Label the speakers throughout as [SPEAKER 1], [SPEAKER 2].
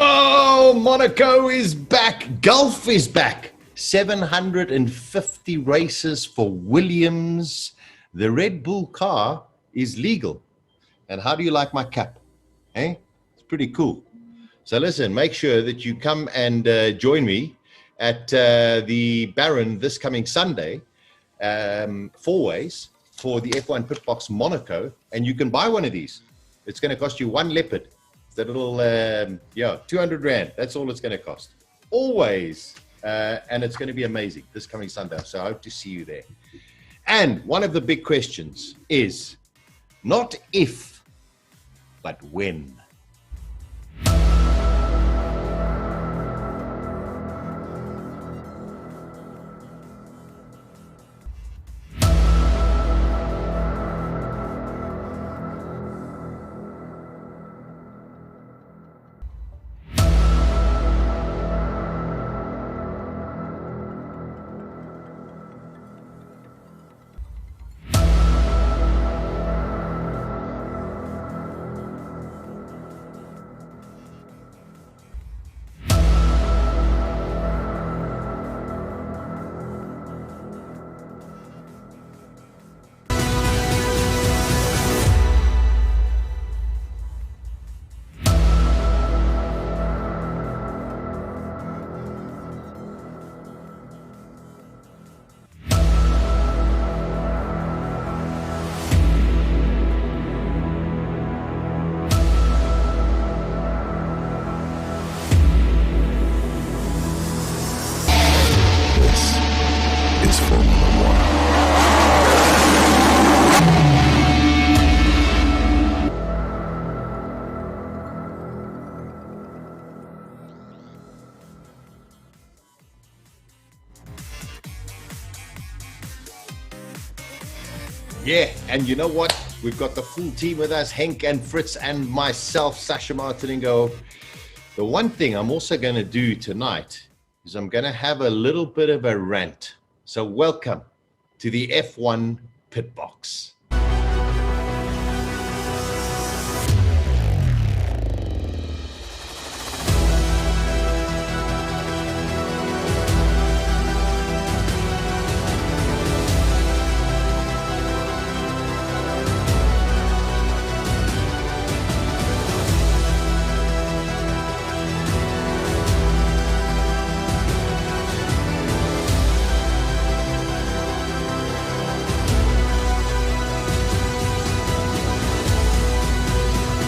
[SPEAKER 1] Oh, Monaco is back. Golf is back. 750 races for Williams. The Red Bull car is legal. And how do you like my cap? Eh? It's pretty cool. So listen, make sure that you come and join me at the Baron this coming Sunday, 4 ways for the F1 PitBox Monaco. And you can buy one of these. It's going to cost you one leopard. That little, 200 Rand. That's all it's going to cost. Always. And it's going to be amazing this coming Sunday. So I hope to see you there. And one of the big questions is not if, but when. Yeah, and you know what? We've got the full team with us, Henk and Fritz and myself, Sasha Martiningo. The one thing I'm also going to do tonight is I'm going to have a little bit of a rant. So welcome to the F1 PitBox.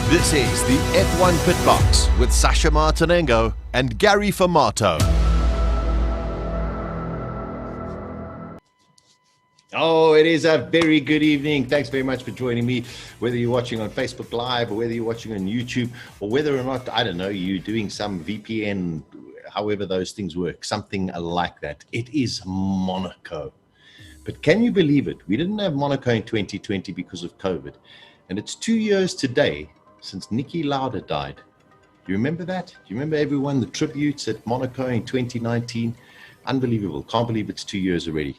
[SPEAKER 1] This is the F1 PitBox with Sasha Martinengo and Gary Formato. Oh, it is a very good evening. Thanks very much for joining me, whether you're watching on Facebook Live or whether you're watching on YouTube or whether or not, I don't know, you're doing some VPN, however those things work, something like that. It is Monaco. But can you believe it? We didn't have Monaco in 2020 because of COVID. And it's 2 years today since Niki Lauda died. Do you remember that? Do you remember everyone, the tributes at Monaco in 2019? Unbelievable. Can't believe it's 2 years already.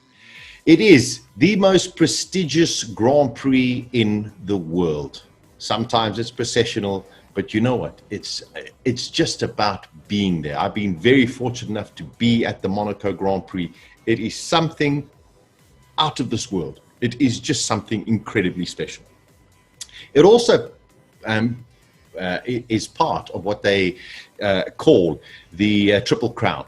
[SPEAKER 1] It is the most prestigious Grand Prix in the world. Sometimes it's processional, but you know what? It's just about being there. I've been very fortunate enough to be at the Monaco Grand Prix. It is something out of this world. It is just something incredibly special. It also is part of what they call the Triple Crown,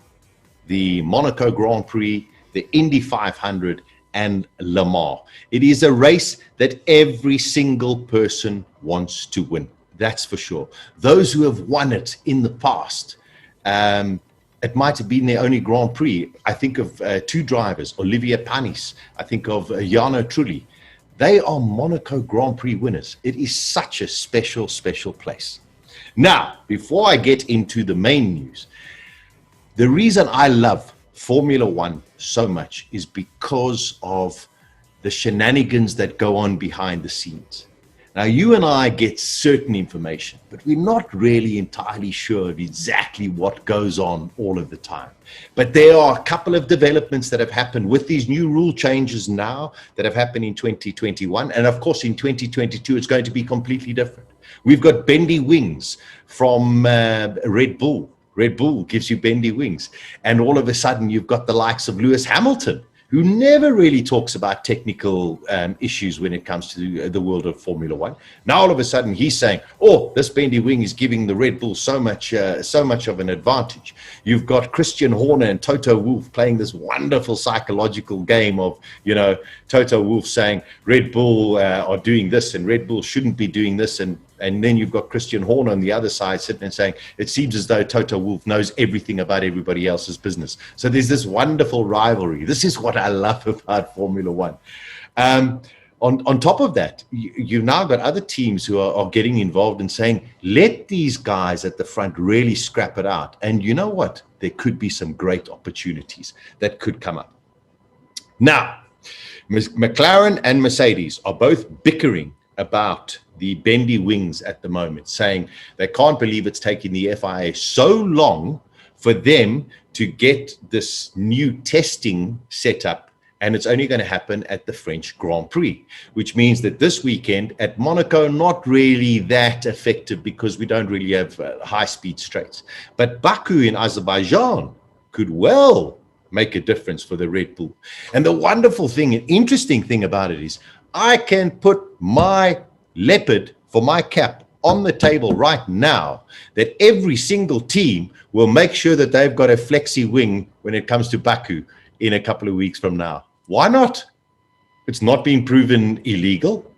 [SPEAKER 1] the Monaco Grand Prix, the Indy 500, and Le Mans. It is a race that every single person wants to win. That's for sure. Those who have won it in the past, it might have been their only Grand Prix. I think of two drivers, Olivier Panis. I think of Jarno Trulli. They are Monaco Grand Prix winners. It is such a special, special place. Now, before I get into the main news, the reason I love Formula One so much is because of the shenanigans that go on behind the scenes. Now, you and I get certain information, but we're not really entirely sure of exactly what goes on all of the time. But there are a couple of developments that have happened with these new rule changes now that have happened in 2021. And of course, in 2022, it's going to be completely different. We've got bendy wings from Red Bull. Red Bull gives you bendy wings. And all of a sudden, you've got the likes of Lewis Hamilton, who never really talks about technical issues when it comes to the world of Formula One. Now, all of a sudden, he's saying, oh, this bendy wing is giving the Red Bull so much of an advantage. You've got Christian Horner and Toto Wolff playing this wonderful psychological game of, Toto Wolff saying Red Bull are doing this and Red Bull shouldn't be doing this. And then you've got Christian Horner on the other side sitting and saying, it seems as though Toto Wolff knows everything about everybody else's business. So there's this wonderful rivalry. This is what I love about Formula One. On top of that, you've now got other teams who are getting involved and saying, let these guys at the front really scrap it out. And you know what? There could be some great opportunities that could come up. Now, McLaren and Mercedes are both bickering about the bendy wings at the moment, saying they can't believe it's taking the FIA so long for them to get this new testing set up, and it's only going to happen at the French Grand Prix, which means that this weekend at Monaco, not really that effective because we don't really have high-speed straights. But Baku in Azerbaijan could well make a difference for the Red Bull. And the wonderful thing and interesting thing about it is I can put my leopard for my cap on the table right now that every single team will make sure that they've got a flexi wing when it comes to Baku in a couple of weeks from now. Why not? It's not been proven illegal,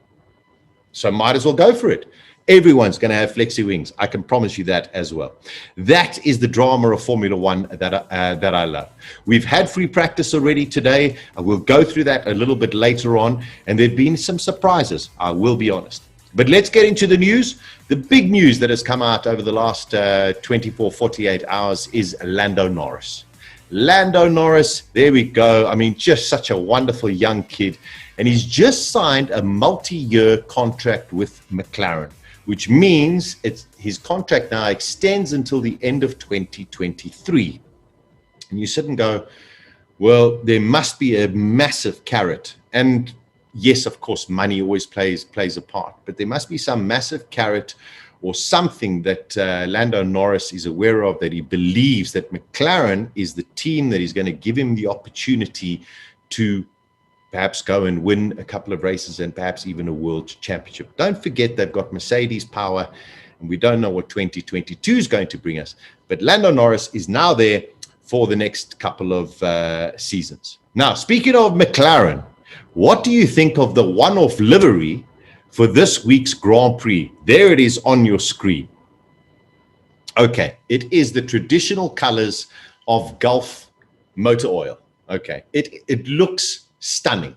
[SPEAKER 1] so might as well go for it. Everyone's going to have flexi wings. I can promise you that as well. That is the drama of Formula One that I love. We've had free practice already today. I will go through that a little bit later on. And there have been some surprises, I will be honest. But let's get into the news. The big news that has come out over the last 24, 48 hours is Lando Norris. Lando Norris, there we go. I mean, just such a wonderful young kid. And he's just signed a multi-year contract with McLaren, which means his contract now extends until the end of 2023. And you sit and go, well, there must be a massive carrot. And yes, of course, money always plays a part, but there must be some massive carrot or something that Lando Norris is aware of, that he believes that McLaren is the team that is going to give him the opportunity to perhaps go and win a couple of races and perhaps even a world championship. Don't forget they've got Mercedes power, and we don't know what 2022 is going to bring us. But Lando Norris is now there for the next couple of seasons. Now, speaking of McLaren, what do you think of the one-off livery for this week's Grand Prix? There it is on your screen. Okay, it is the traditional colors of Gulf motor oil. Okay, it looks stunning.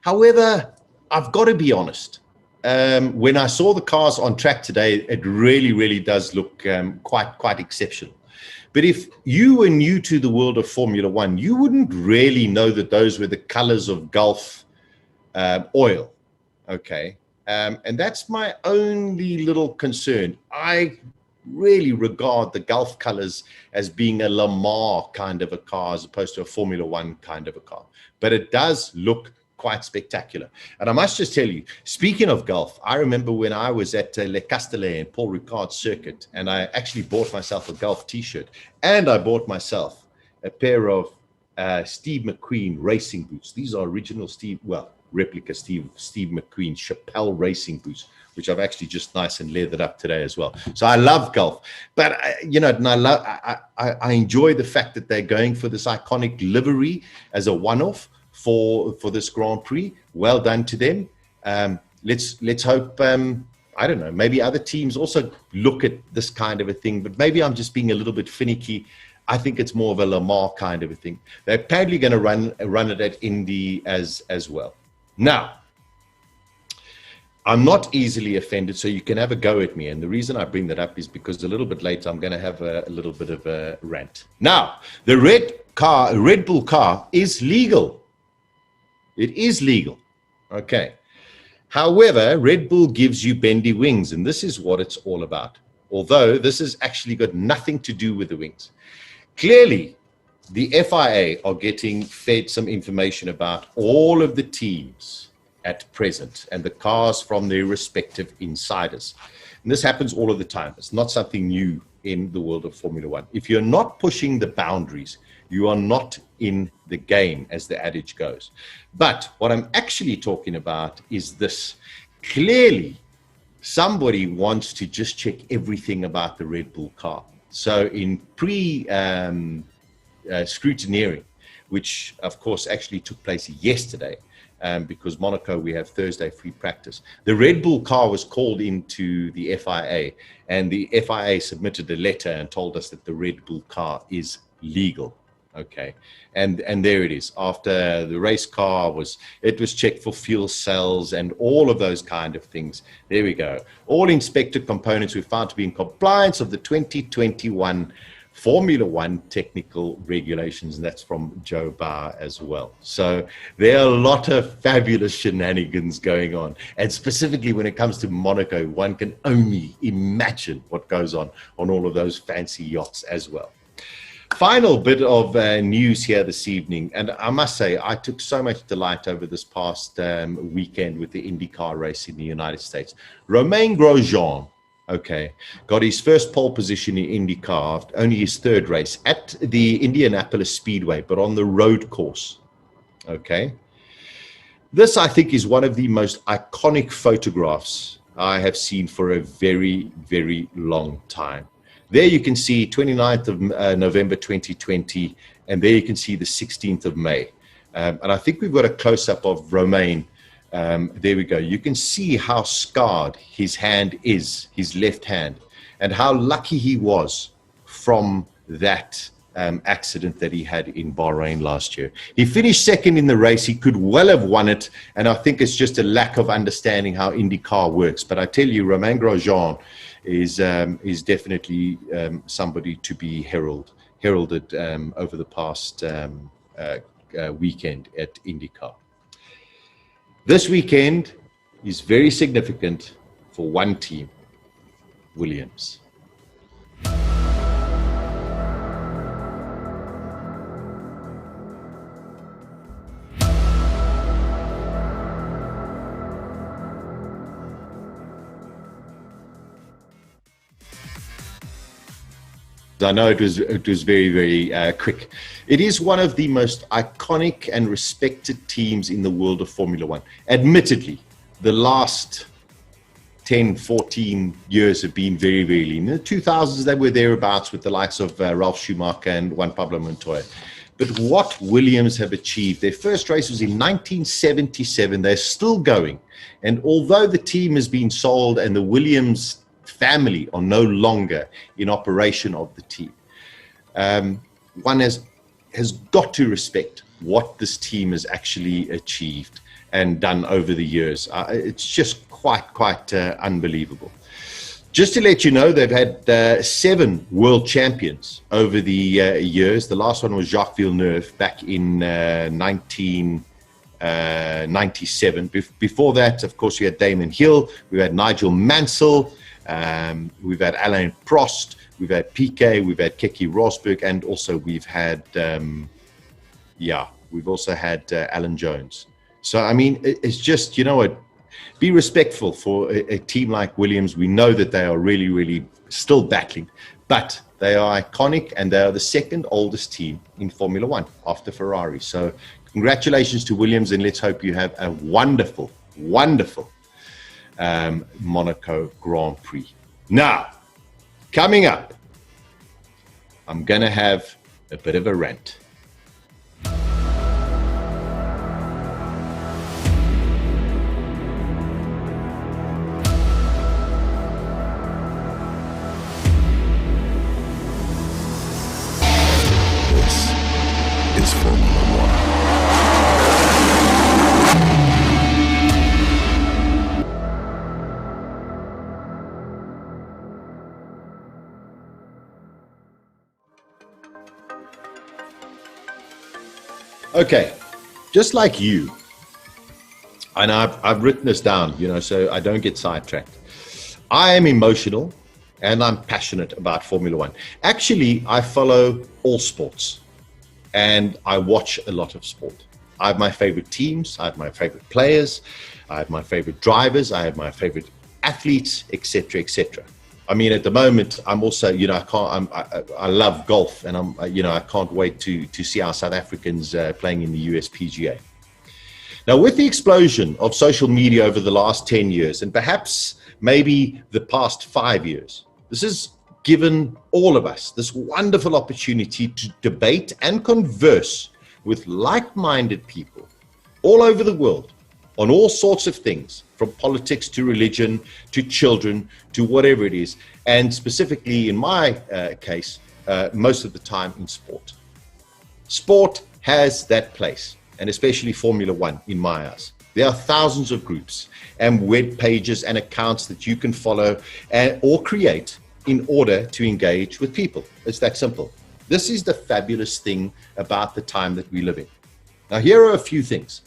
[SPEAKER 1] However, I've got to be honest. When I saw the cars on track today, it really does look quite exceptional. But if you were new to the world of Formula One, you wouldn't really know that those were the colors of Gulf oil. Okay, and that's my only little concern. I really regard the Gulf colors as being a Le Mans kind of a car as opposed to a Formula One kind of a car. But it does look quite spectacular. And I must just tell you, speaking of Gulf, I remember when I was at Le Castellet in Paul Ricard's circuit, and I actually bought myself a Gulf t-shirt, and I bought myself a pair of Steve McQueen racing boots. These are original replica Steve McQueen Chappelle racing boots, which I've actually just nice and leathered up today as well. So I love Gulf, but and I enjoy the fact that they're going for this iconic livery as a one-off for this Grand Prix. Well done to them. Let's hope. I don't know. Maybe other teams also look at this kind of a thing, but maybe I'm just being a little bit finicky. I think it's more of a Le Mans kind of a thing. They're apparently going to run it at Indy as well. Now, I'm not easily offended, so you can have a go at me. And the reason I bring that up is because a little bit later, I'm going to have a little bit of a rant. Now, the Red Bull car is legal. It is legal. Okay. However, Red Bull gives you bendy wings, and this is what it's all about. Although this has actually got nothing to do with the wings. Clearly, the FIA are getting fed some information about all of the teams at present and the cars from their respective insiders. And this happens all of the time. It's not something new in the world of Formula One. If you're not pushing the boundaries, you are not in the game, as the adage goes. But what I'm actually talking about is this. Clearly, somebody wants to just check everything about the Red Bull car. So in scrutineering, which of course actually took place yesterday, because Monaco, we have Thursday free practice. The Red Bull car was called into the FIA, and the FIA submitted a letter and told us that the Red Bull car is legal. Okay, and there it is. After the race car was checked for fuel cells and all of those kind of things. There we go. All inspected components were found to be in compliance of the 2021 Formula One technical regulations, and that's from Joe Bauer as well. So there are a lot of fabulous shenanigans going on, and specifically when it comes to Monaco, one can only imagine what goes on all of those fancy yachts as well. Final bit of news here this evening, and I must say I took so much delight over this past weekend with the IndyCar race in the United States. Romain Grosjean, okay, got his first pole position in IndyCar, only his third race at the Indianapolis Speedway, but on the road course. Okay, this I think is one of the most iconic photographs I have seen for a very, very long time. There you can see 29th of November 2020, and there you can see the 16th of May. And I think we've got a close-up of Romain. There we go. You can see how scarred his hand is, his left hand, and how lucky he was from that accident that he had in Bahrain last year. He finished second in the race. He could well have won it, and I think it's just a lack of understanding how IndyCar works. But I tell you, Romain Grosjean is definitely somebody to be heralded over the past weekend at IndyCar. This weekend is very significant for one team, Williams. I know it was very, very quick. It is one of the most iconic and respected teams in the world of Formula One. Admittedly, the last 10, 14 years have been very, very lean. In the 2000s, they were thereabouts with the likes of Ralf Schumacher and Juan Pablo Montoya. But what Williams have achieved, their first race was in 1977. They're still going. And although the team has been sold and the Williams family are no longer in operation of the team, one has got to respect what this team has actually achieved and done over the years. It's just quite unbelievable. Just to let you know, they've had 7 world champions over the years. The last one was Jacques Villeneuve back in 1997. Before that, of course, we had Damon Hill, we had Nigel Mansell, we've had Alain Prost, we've had Piquet, we've had Keke Rosberg, and also we've had Alan Jones. So I mean, it's just, you know what, be respectful for a team like Williams. We know that they are really, really still battling, but they are iconic, and they are the second oldest team in Formula One after Ferrari. So congratulations to Williams, and let's hope you have a wonderful Monaco Grand Prix. Now, coming up, I'm gonna have a bit of a rant.
[SPEAKER 2] This is Formula One.
[SPEAKER 1] Okay, just like you, and I've written this down, you know, so I don't get sidetracked. I am emotional and I'm passionate about Formula One. Actually, I follow all sports and I watch a lot of sport. I have my favorite teams, I have my favorite players, I have my favorite drivers, I have my favorite athletes, etc., etc. I mean, at the moment, I'm also, I love golf, and I can't wait to see our South Africans playing in the US PGA. Now, with the explosion of social media over the last 10 years, and perhaps maybe the past 5 years, this has given all of us this wonderful opportunity to debate and converse with like-minded people all over the world on all sorts of things, from politics to religion to children to whatever it is, and specifically in my case, most of the time in sport. Sport has that place, and especially Formula One in my eyes. There are thousands of groups and web pages and accounts that you can follow or create in order to engage with people. It's that simple. This is the fabulous thing about the time that we live in. Now, here are a few things.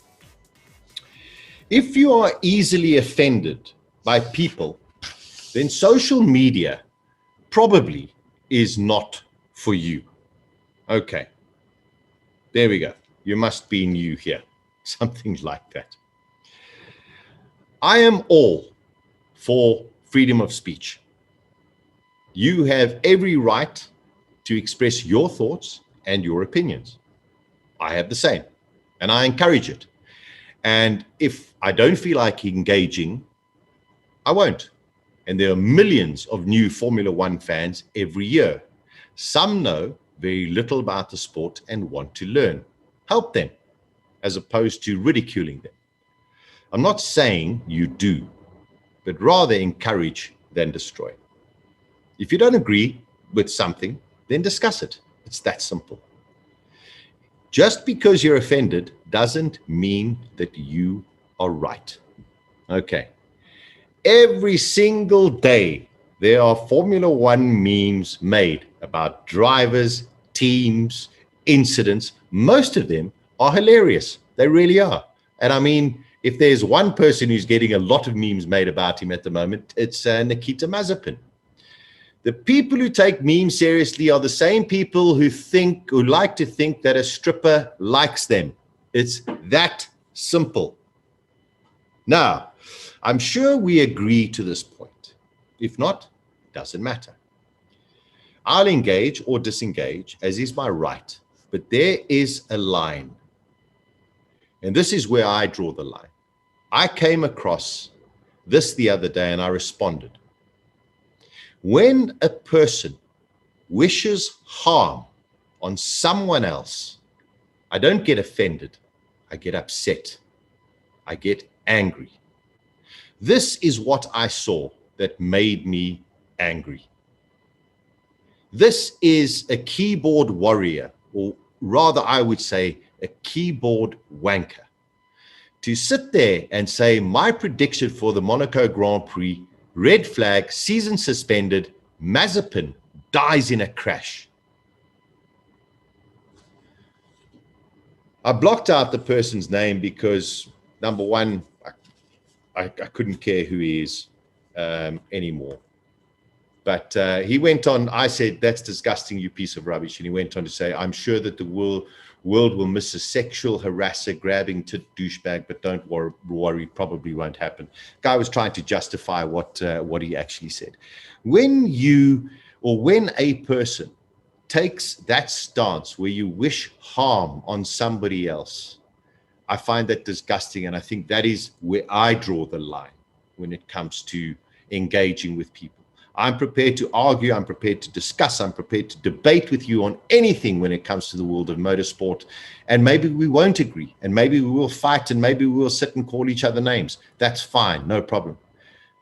[SPEAKER 1] If you are easily offended by people, then social media probably is not for you. Okay, there we go. You must be new here, something like that. I am all for freedom of speech. You have every right to express your thoughts and your opinions. I have the same, and I encourage it. And if I don't feel like engaging, I won't. And there are millions of new Formula One fans every year. Some know very little about the sport and want to learn. Help them, as opposed to ridiculing them. I'm not saying you do, but rather encourage than destroy. If you don't agree with something, then discuss it. It's that simple. Just because you're offended doesn't mean that you are right. Okay. Every single day, there are Formula One memes made about drivers, teams, incidents. Most of them are hilarious. They really are. And I mean, if there's one person who's getting a lot of memes made about him at the moment, it's Nikita Mazepin. The people who take memes seriously are the same people who like to think that a stripper likes them. It's that simple. Now, I'm sure we agree to this point. If not, it doesn't matter. I'll engage or disengage, as is my right, but there is a line. And this is where I draw the line. I came across this the other day and I responded. When a person wishes harm on someone else, I don't get offended. I get upset. I get angry. This is what I saw that made me angry. This is a keyboard warrior, or rather I would say a keyboard wanker, to sit there and say my prediction for the Monaco Grand Prix, red flag, season suspended, Mazepin dies in a crash. I blocked out the person's name because, number one, I couldn't care who he is anymore. But he went on, I said, that's disgusting, you piece of rubbish. And he went on to say, I'm sure that the world will miss a sexual harasser grabbing to douchebag, but don't worry, probably won't happen. Guy was trying to justify what he actually said. When a person takes that stance where you wish harm on somebody else, I find that disgusting. And I think that is where I draw the line when it comes to engaging with people. I'm prepared to argue, I'm prepared to discuss, I'm prepared to debate with you on anything when it comes to the world of motorsport. And maybe we won't agree, and maybe we will fight, and maybe we will sit and call each other names. That's fine, no problem.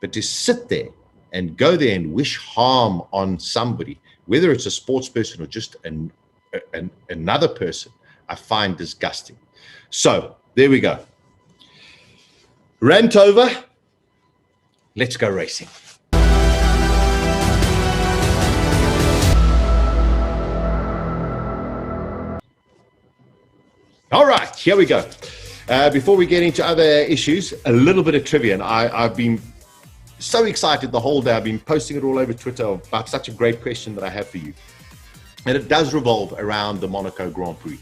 [SPEAKER 1] But to sit there and go there and wish harm on somebody, whether it's a sports person or just another person, I find disgusting. So there we go. Rant over. Let's go racing. All right, here we go. Before we get into other issues, a little bit of trivia. And I've been so excited the whole day. I've been posting it all over Twitter about such a great question that I have for you. And it does revolve around the Monaco Grand Prix.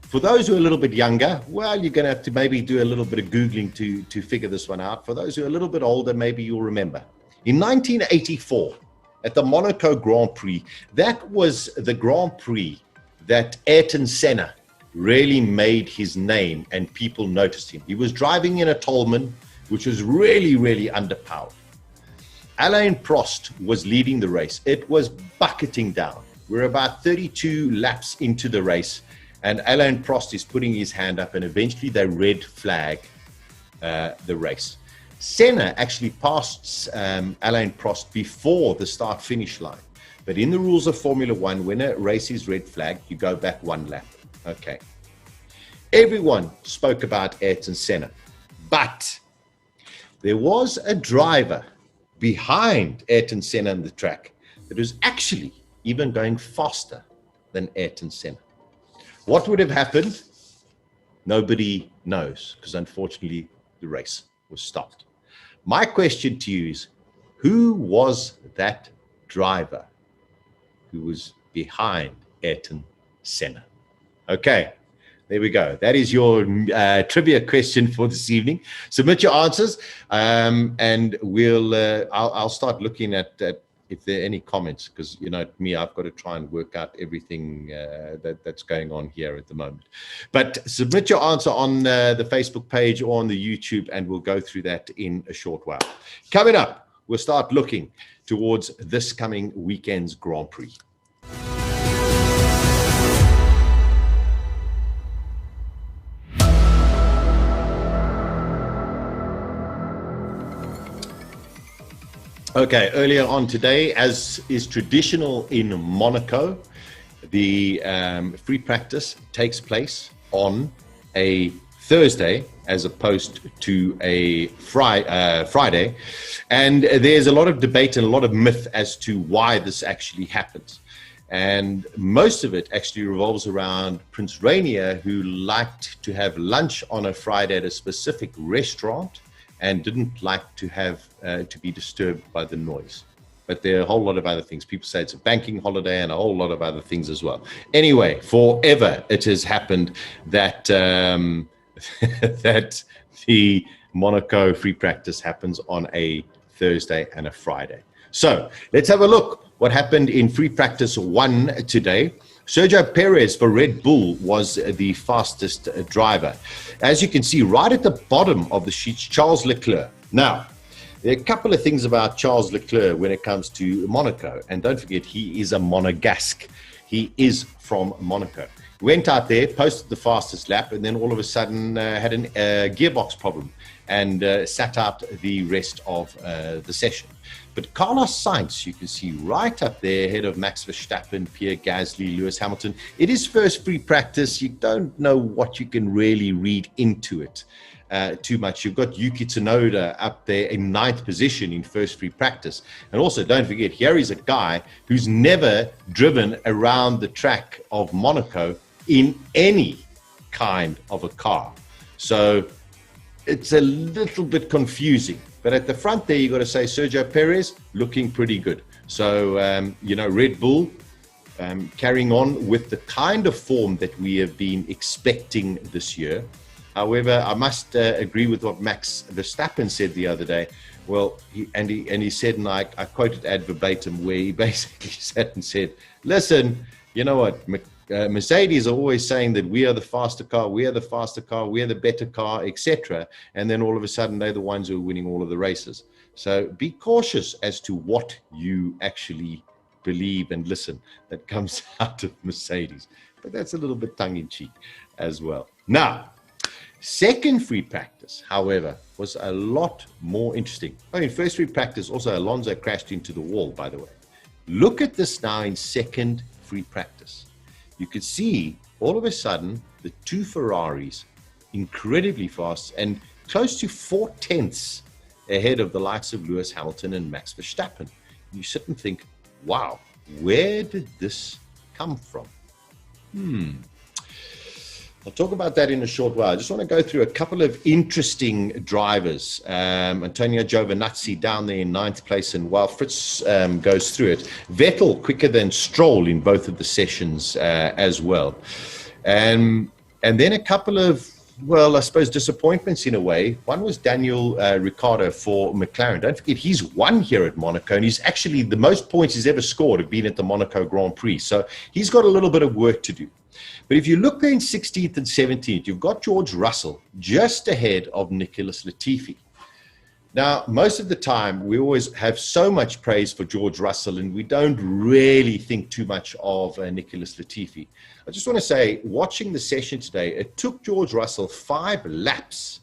[SPEAKER 1] For those who are a little bit younger, well, you're going to have to maybe do a little bit of Googling to figure this one out. For those who are a little bit older, maybe you'll remember. In 1984, at the Monaco Grand Prix, that was the Grand Prix that Ayrton Senna really made his name and people noticed him. He was driving in a Tolman, which was really, really underpowered. Alain Prost was leading the race. It was bucketing down. We're about 32 laps into the race, and Alain Prost is putting his hand up, and eventually they red flag the race. Senna actually passed Alain Prost before the start-finish line. But in the rules of Formula One, when a race is red flagged, you go back one lap. Okay. Everyone spoke about Ayrton Senna, but there was a driver behind Ayrton Senna on the track that was actually even going faster than Ayrton Senna. What would have happened? Nobody knows, because unfortunately the race was stopped. My question to you is, who was that driver who was behind Ayrton Senna? Okay, there we go. That is your trivia question for this evening. Submit your answers, and I'll start looking at if there are any comments, because you know me, I've got to try and work out everything that's going on here at the moment. But submit your answer on the Facebook page or on the YouTube, and we'll go through that in a short while. Coming up, we'll start looking towards this coming weekend's Grand Prix. Okay, earlier on today, as is traditional in Monaco, the free practice takes place on a Thursday as opposed to a Friday. And there's a lot of debate and a lot of myth as to why this actually happens. And most of it actually revolves around Prince Rainier, who liked to have lunch on a Friday at a specific restaurant and didn't like to have to be disturbed by the noise. But there are a whole lot of other things. People say it's a banking holiday and a whole lot of other things as well. Anyway, forever it has happened that that the Monaco free practice happens on a Thursday and a Friday. So let's have a look what happened in free practice 1 today. Sergio Perez for Red Bull was the fastest driver. As you can see, right at the bottom of the sheet, Charles Leclerc. Now, there are a couple of things about Charles Leclerc when it comes to Monaco. And don't forget, he is a Monegasque. He is from Monaco. Went out there, posted the fastest lap, and then all of a sudden had a gearbox problem and sat out the rest of the session. But Carlos Sainz, you can see right up there, ahead of Max Verstappen, Pierre Gasly, Lewis Hamilton. It is first free practice. You don't know what you can really read into it too much. You've got Yuki Tsunoda up there in 9th position in first free practice. And also, don't forget, here is a guy who's never driven around the track of Monaco in any kind of a car. So it's a little bit confusing. But at the front there, you've got to say Sergio Perez looking pretty good. So, Red Bull carrying on with the kind of form that we have been expecting this year. However, I must agree with what Max Verstappen said the other day. Well, he said, and I quoted ad verbatim, where he basically sat and said, listen, you know what, Mercedes are always saying that we are the faster car, we are the faster car, we are the better car, etc. And then all of a sudden, they're the ones who are winning all of the races. So be cautious as to what you actually believe and listen that comes out of Mercedes. But that's a little bit tongue-in-cheek as well. Now, second free practice, however, was a lot more interesting. In first free practice, also Alonso crashed into the wall, by the way. Look at this now in second free practice. You could see all of a sudden the two Ferraris incredibly fast and close to 4/10 ahead of the likes of Lewis Hamilton and Max Verstappen. You sit and think, wow, where did this come from? I'll talk about that in a short while. I just want to go through a couple of interesting drivers. Antonio Giovinazzi down there in 9th place, and while Fritz goes through it, Vettel quicker than Stroll in both of the sessions as well. And And then a couple of, well, I suppose disappointments in a way. One was Daniel Ricciardo for McLaren. Don't forget, he's won here at Monaco, and he's actually the most points he's ever scored have been at the Monaco Grand Prix. So he's got a little bit of work to do. But if you look there in 16th and 17th, you've got George Russell just ahead of Nicholas Latifi. Now, most of the time, we always have so much praise for George Russell, and we don't really think too much of Nicholas Latifi. I just want to say, watching the session today, it took George Russell 5 laps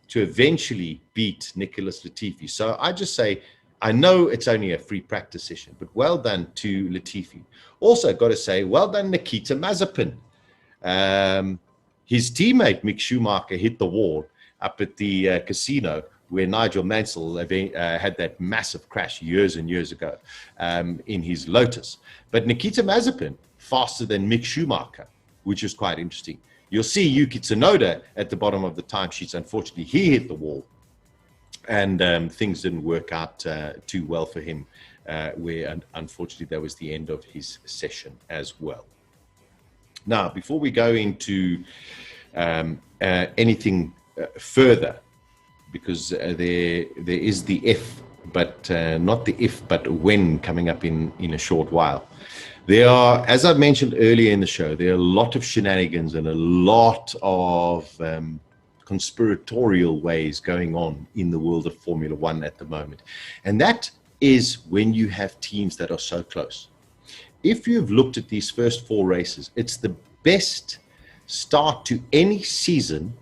[SPEAKER 1] to eventually beat Nicholas Latifi. So I just say, I know it's only a free practice session, but well done to Latifi. Also, got to say, well done, Nikita Mazepin. His teammate, Mick Schumacher, hit the wall up at the casino where Nigel Mansell had that massive crash years and years ago in his Lotus. But Nikita Mazepin, faster than Mick Schumacher, which is quite interesting. You'll see Yuki Tsunoda at the bottom of the timesheets. Unfortunately, he hit the wall, and things didn't work out too well for him, where unfortunately that was the end of his session as well. Now, before we go into anything further, because there is the if, but not the if, but when coming up in a short while. There are, as I mentioned earlier in the show, there are a lot of shenanigans and a lot of conspiratorial ways going on in the world of Formula One at the moment. And that is when you have teams that are so close. If you've looked at these first 4 races, it's the best start to any season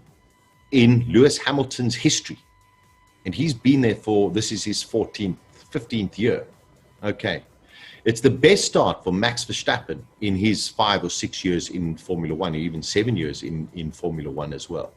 [SPEAKER 1] in Lewis Hamilton's history. And he's been there for, this is his 15th year. Okay. It's the best start for Max Verstappen in his 5 or 6 years in Formula One, or even 7 years in Formula One as well.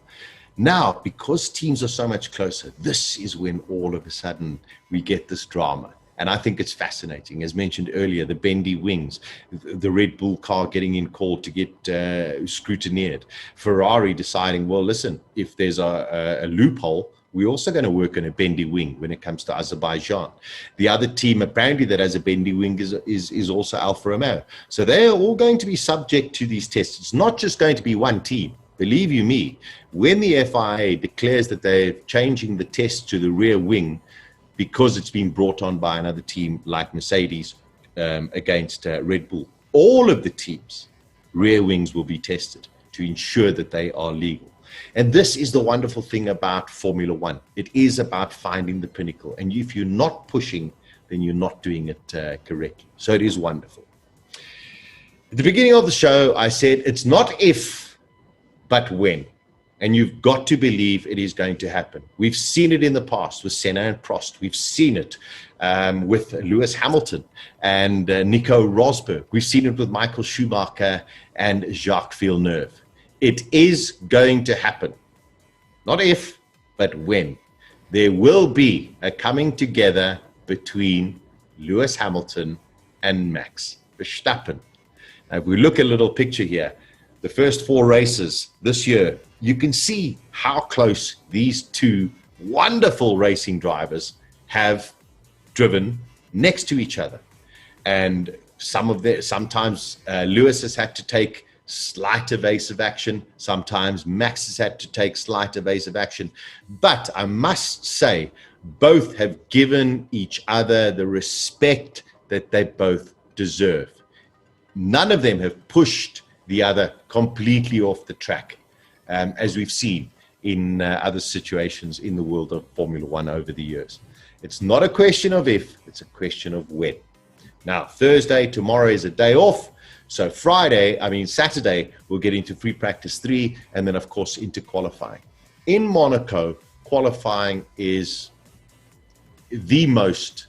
[SPEAKER 1] Now, because teams are so much closer, this is when all of a sudden we get this drama. And I think it's fascinating. As mentioned earlier, the bendy wings, the Red Bull car getting in called to get scrutinized, Ferrari deciding, well, listen, if there's a loophole, we're also going to work on a bendy wing when it comes to Azerbaijan. The other team apparently that has a bendy wing is also Alfa Romeo. So they're all going to be subject to these tests. It's not just going to be one team. Believe you me, when the FIA declares that they're changing the test to the rear wing, because it's been brought on by another team like Mercedes against Red Bull, all of the teams' rear wings will be tested to ensure that they are legal. And this is the wonderful thing about Formula One. It is about finding the pinnacle. And if you're not pushing, then you're not doing it correctly. So it is wonderful. At the beginning of the show, I said it's not if, but when. And you've got to believe it is going to happen. We've seen it in the past with Senna and Prost. We've seen it with Lewis Hamilton and Nico Rosberg. We've seen it with Michael Schumacher and Jacques Villeneuve. It is going to happen. Not if, but when. There will be a coming together between Lewis Hamilton and Max Verstappen. Now, if we look at a little picture here, the first 4 races this year, you can see how close these 2 wonderful racing drivers have driven next to each other. And sometimes Lewis has had to take slight evasive action. Sometimes Max has had to take slight evasive action. But I must say, both have given each other the respect that they both deserve. None of them have pushed the other completely off the track, as we've seen in other situations in the world of Formula One over the years. It's not a question of if, it's a question of when. Now, Thursday, tomorrow is a day off. So Saturday, we'll get into free practice 3, and then, of course, into qualifying. In Monaco, qualifying is the most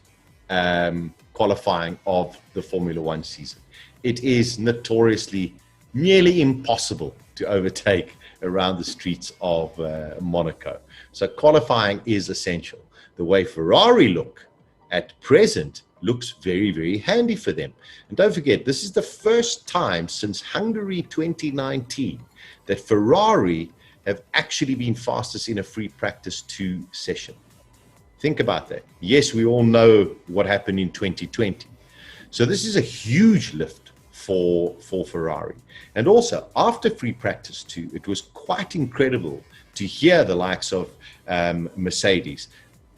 [SPEAKER 1] qualifying of the Formula One season. It is notoriously nearly impossible to overtake around the streets of Monaco. So qualifying is essential. The way Ferrari look at present looks very, very handy for them. And don't forget, this is the first time since Hungary 2019 that Ferrari have actually been fastest in a free practice 2 session. Think about that. Yes, we all know what happened in 2020. So this is a huge lift for Ferrari. And also, after free practice too, it was quite incredible to hear the likes of Mercedes,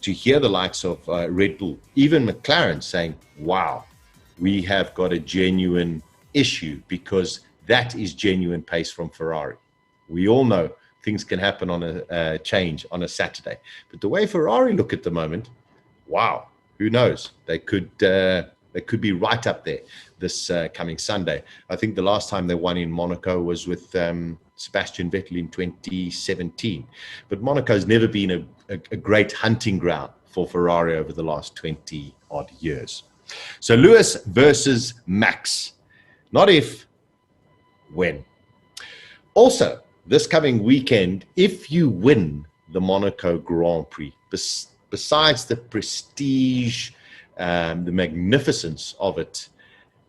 [SPEAKER 1] to hear the likes of Red Bull, even McLaren saying, wow, we have got a genuine issue, because that is genuine pace from Ferrari. We all know things can happen on a change on a Saturday. But the way Ferrari look at the moment, wow, who knows? They could be right up there this coming Sunday. I think the last time they won in Monaco was with Sebastian Vettel in 2017. But Monaco's never been a great hunting ground for Ferrari over the last 20 odd years. So Lewis versus Max. Not if, when. Also, this coming weekend, if you win the Monaco Grand Prix, besides the prestige, the magnificence of it,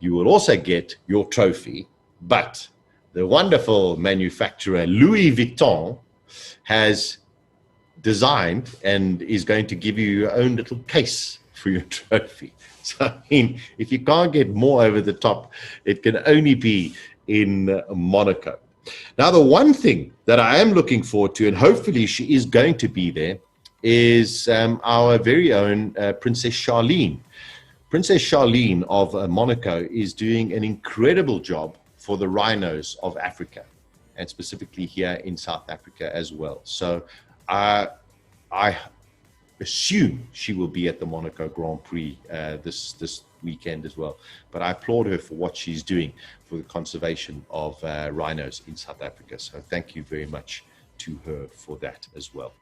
[SPEAKER 1] you will also get your trophy. But the wonderful manufacturer Louis Vuitton has designed and is going to give you your own little case for your trophy. So, I mean, if you can't get more over the top, it can only be in Monaco. Now, the one thing that I am looking forward to, and hopefully she is going to be there, is our very own Princess Charlene. Princess Charlene of Monaco is doing an incredible job for the rhinos of Africa, and specifically here in South Africa as well. So I assume she will be at the Monaco Grand Prix this weekend as well. But I applaud her for what she's doing for the conservation of rhinos in South Africa. So thank you very much to her for that as well.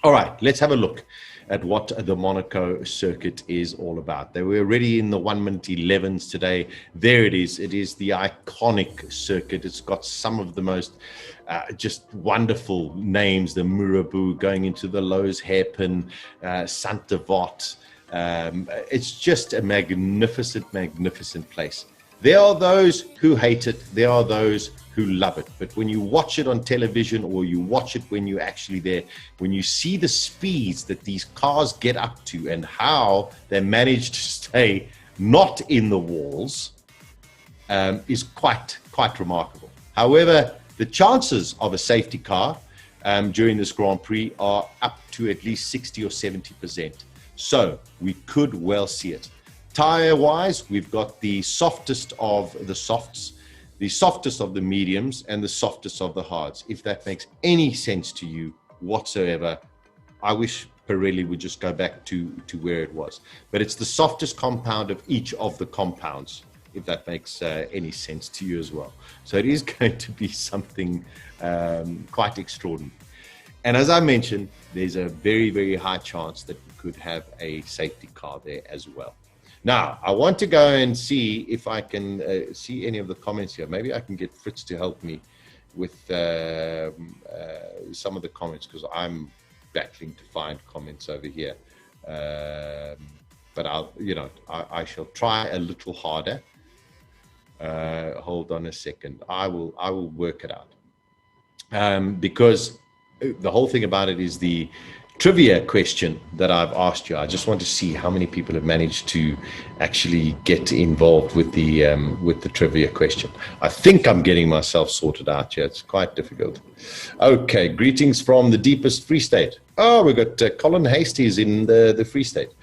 [SPEAKER 1] All right, let's have a look at what the Monaco circuit is all about. They were already in the 1-minute 11s today. There it is. It is the iconic circuit. It's got some of the most just wonderful names, the Mirabeau going into the Lowe's hairpin, Saint-Devote. It's just a magnificent, magnificent place. There are those who hate it. There are those who love it. But when you watch it on television, or you watch it when you're actually there, when you see the speeds that these cars get up to and how they manage to stay not in the walls, is quite remarkable. However, the chances of a safety car during this Grand Prix are up to at least 60 or 70%. So we could well see it. Tire-wise, we've got the softest of the softs, the softest of the mediums, and the softest of the hards. If that makes any sense to you whatsoever, I wish Pirelli would just go back to where it was. But it's the softest compound of each of the compounds, if that makes any sense to you as well. So it is going to be something quite extraordinary. And as I mentioned, there's a very, very high chance that we could have a safety car there as well. Now, I want to go and see if I can see any of the comments here. Maybe I can get Fritz to help me with some of the comments, because I'm battling to find comments over here. But I shall try a little harder. Hold on a second. I will work it out. Because the whole thing about it is the trivia question that I've asked you. I just want to see how many people have managed to actually get involved with the trivia question. I think I'm getting myself sorted out here. It's quite difficult. Okay, greetings from the deepest Free State. Oh, we've got Colin Hastie's in the Free State.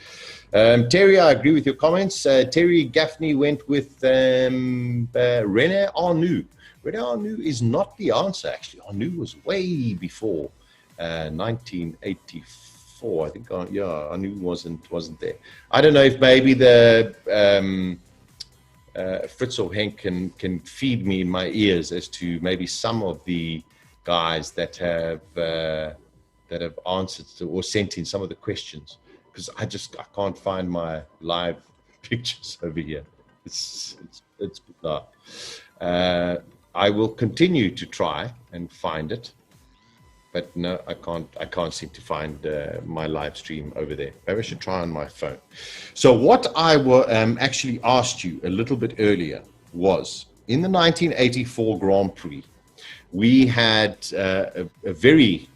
[SPEAKER 1] Terry, I agree with your comments. Terry Gaffney went with René Arnoux. René Arnoux is not the answer, actually. Arnoux was way before 1984, I think. Yeah, Arnoux wasn't there. I don't know if maybe the Fritz or Henk can feed me in my ears as to maybe some of the guys that have answered or sent in some of the questions, because I can't find my live pictures over here. It's bizarre. I will continue to try and find it, but no, I can't seem to find my live stream over there. Maybe I should try on my phone. So what I actually asked you a little bit earlier was, in the 1984 Grand Prix, we had a very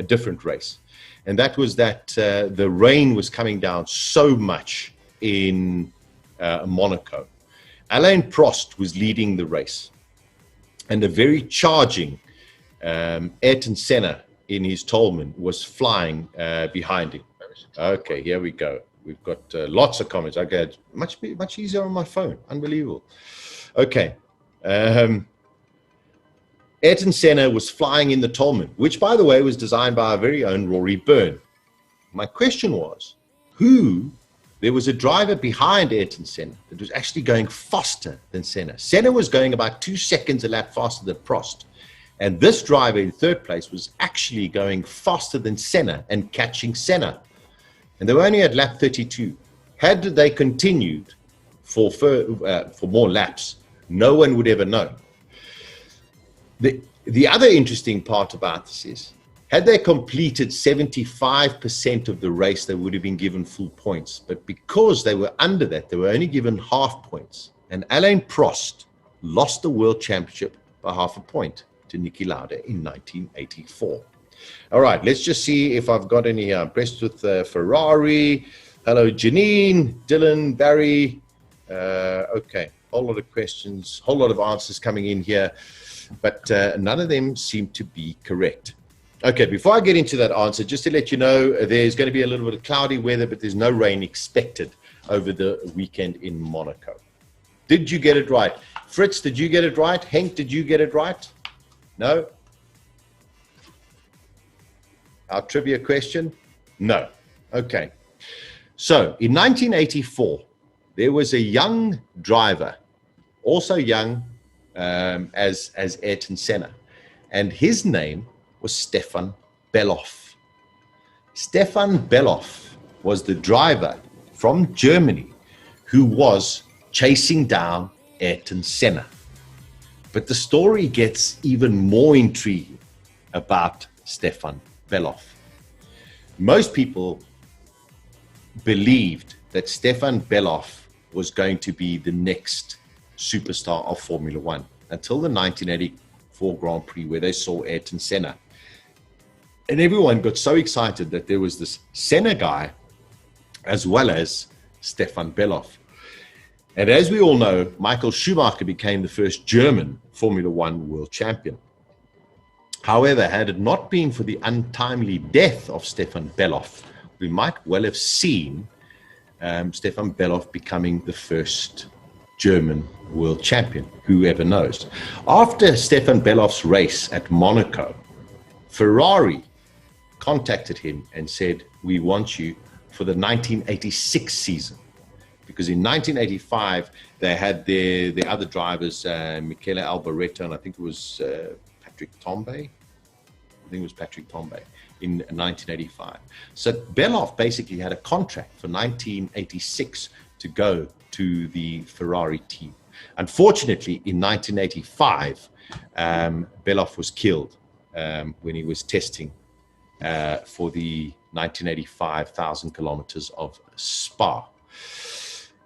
[SPEAKER 1] different race. And that was that the rain was coming down so much in Monaco, Alain Prost was leading the race, and a very charging Ayrton Senna in his Tolman was flying behind him. Okay, here we go. We've got lots of comments. Okay, it's much easier on my phone. Unbelievable. Okay. Ayrton Senna was flying in the Tolman, which, by the way, was designed by our very own Rory Byrne. My question was, there was a driver behind Ayrton Senna that was actually going faster than Senna. Senna was going about 2 seconds a lap faster than Prost. And this driver in third place was actually going faster than Senna and catching Senna. And they were only at lap 32. Had they continued for more laps, no one would ever know. The other interesting part about this is, had they completed 75% of the race, they would have been given full points. But because they were under that, they were only given half points. And Alain Prost lost the world championship by half a point to Niki Lauda in 1984. All right, let's just see if I've got any impressed with Ferrari. Hello, Janine, Dylan, Barry. Okay, whole lot of questions, whole lot of answers coming in here, but none of them seem to be correct. Okay, before I get into that answer, just to let you know, there's going to be a little bit of cloudy weather, but there's no rain expected over the weekend in Monaco. Did you get it right? Fritz, did you get it right? Henk, did you get it right? No? Our trivia question? No. Okay. So, in 1984, there was a young driver, also young as Ayrton Senna, and his name was Stefan Bellof. Stefan Bellof was the driver from Germany who was chasing down Ayrton Senna. But the story gets even more intriguing about Stefan Bellof. Most people believed that Stefan Bellof was going to be the next superstar of Formula One until the 1984 Grand Prix, where they saw Ayrton Senna. And everyone got so excited that there was this Senna guy as well as Stefan Bellof. And as we all know, Michael Schumacher became the first German Formula One world champion. However, had it not been for the untimely death of Stefan Bellof, we might well have seen Stefan Bellof becoming the first German world champion, whoever knows. After Stefan Bellof's race at Monaco, Ferrari contacted him and said, we want you for the 1986 season. Because in 1985, they had the other drivers, Michele Alboreto, and I think it was Patrick Tambay. I think it was Patrick Tambay in 1985. So Bellof basically had a contract for 1986 to go to the Ferrari team. Unfortunately, in 1985, Bellof was killed when he was testing for the 1985 1,000 kilometers of Spa.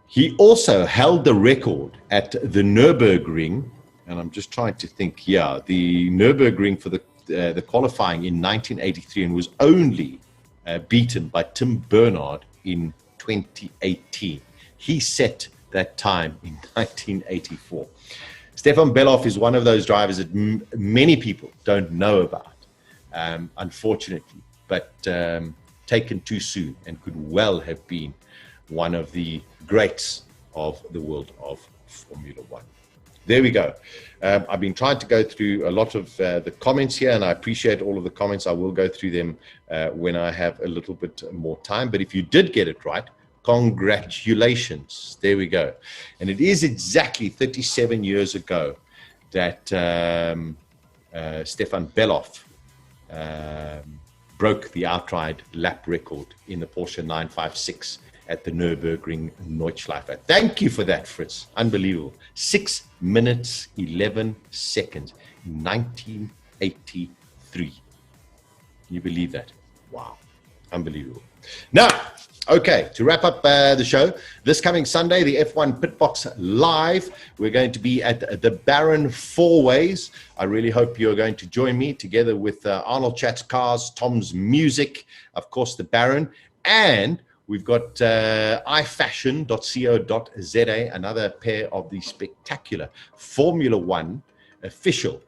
[SPEAKER 1] He also held the record at the Nürburgring, and I'm just trying to think, the Nürburgring for the qualifying in 1983, and was only beaten by Tim Bernard in 2018. He set that time in 1984. Stefan Bellof is one of those drivers that many people don't know about, unfortunately, but taken too soon, and could well have been one of the greats of the world of Formula One. There we go. I've been trying to go through a lot of the comments here, and I appreciate all of the comments. I will go through them when I have a little bit more time. But if you did get it right, congratulations. There we go. And it is exactly 37 years ago that Stefan Bellof broke the outright lap record in the Porsche 956 at the Nürburgring Nordschleife. Thank you for that, Fritz. Unbelievable. 6 minutes, 11 seconds in 1983. Can you believe that? Wow. Unbelievable. Now, okay, to wrap up the show, this coming Sunday, the F1 PitBox Live, we're going to be at the Baron Fourways. I really hope you're going to join me together with Arnold Chats Cars, Tom's Music, of course, the Baron, and We've got ifashion.co.za, another pair of the spectacular Formula One official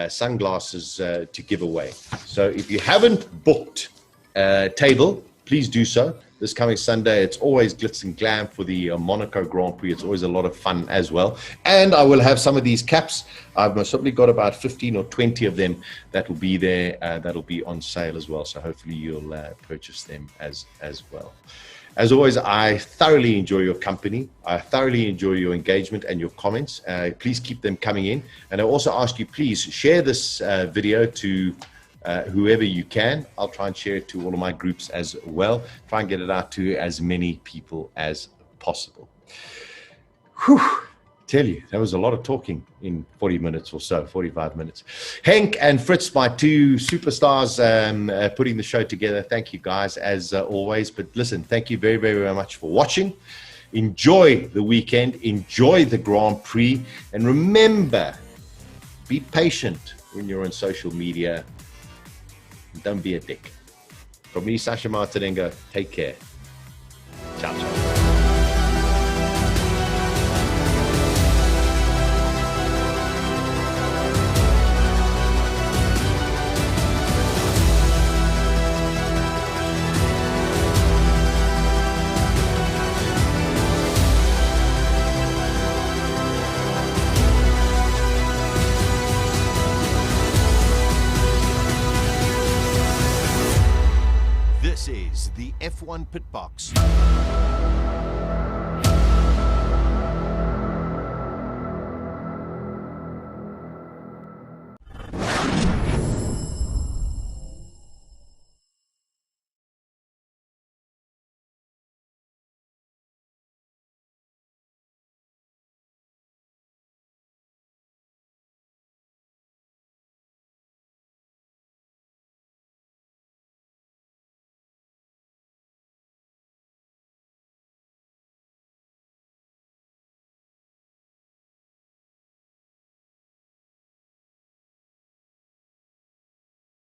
[SPEAKER 1] sunglasses to give away. So if you haven't booked a table, please do so. This coming Sunday, it's always glitz and glam for the Monaco Grand Prix. It's always a lot of fun as well. And I will have some of these caps. I've most certainly got about 15 or 20 of them that will be there, that'll be on sale as well. So hopefully you'll purchase them as well. As always, I thoroughly enjoy your company. I thoroughly enjoy your engagement and your comments. Please keep them coming in. And I also ask you, please share this video to whoever you can. I'll try and share it to all of my groups as well. Try and get it out to as many people as possible. Whew. Tell you, that was a lot of talking in 40 minutes or so, 45 minutes. Henk and Fritz, my two superstars, putting the show together. Thank you guys as always. But listen, thank you very, very, very much for watching. Enjoy the weekend. Enjoy the Grand Prix. And remember, be patient when you're on social media. Don't be a dick. From me, Sasha Martinengo, take care. Ciao, ciao. This is the F1 PitBox.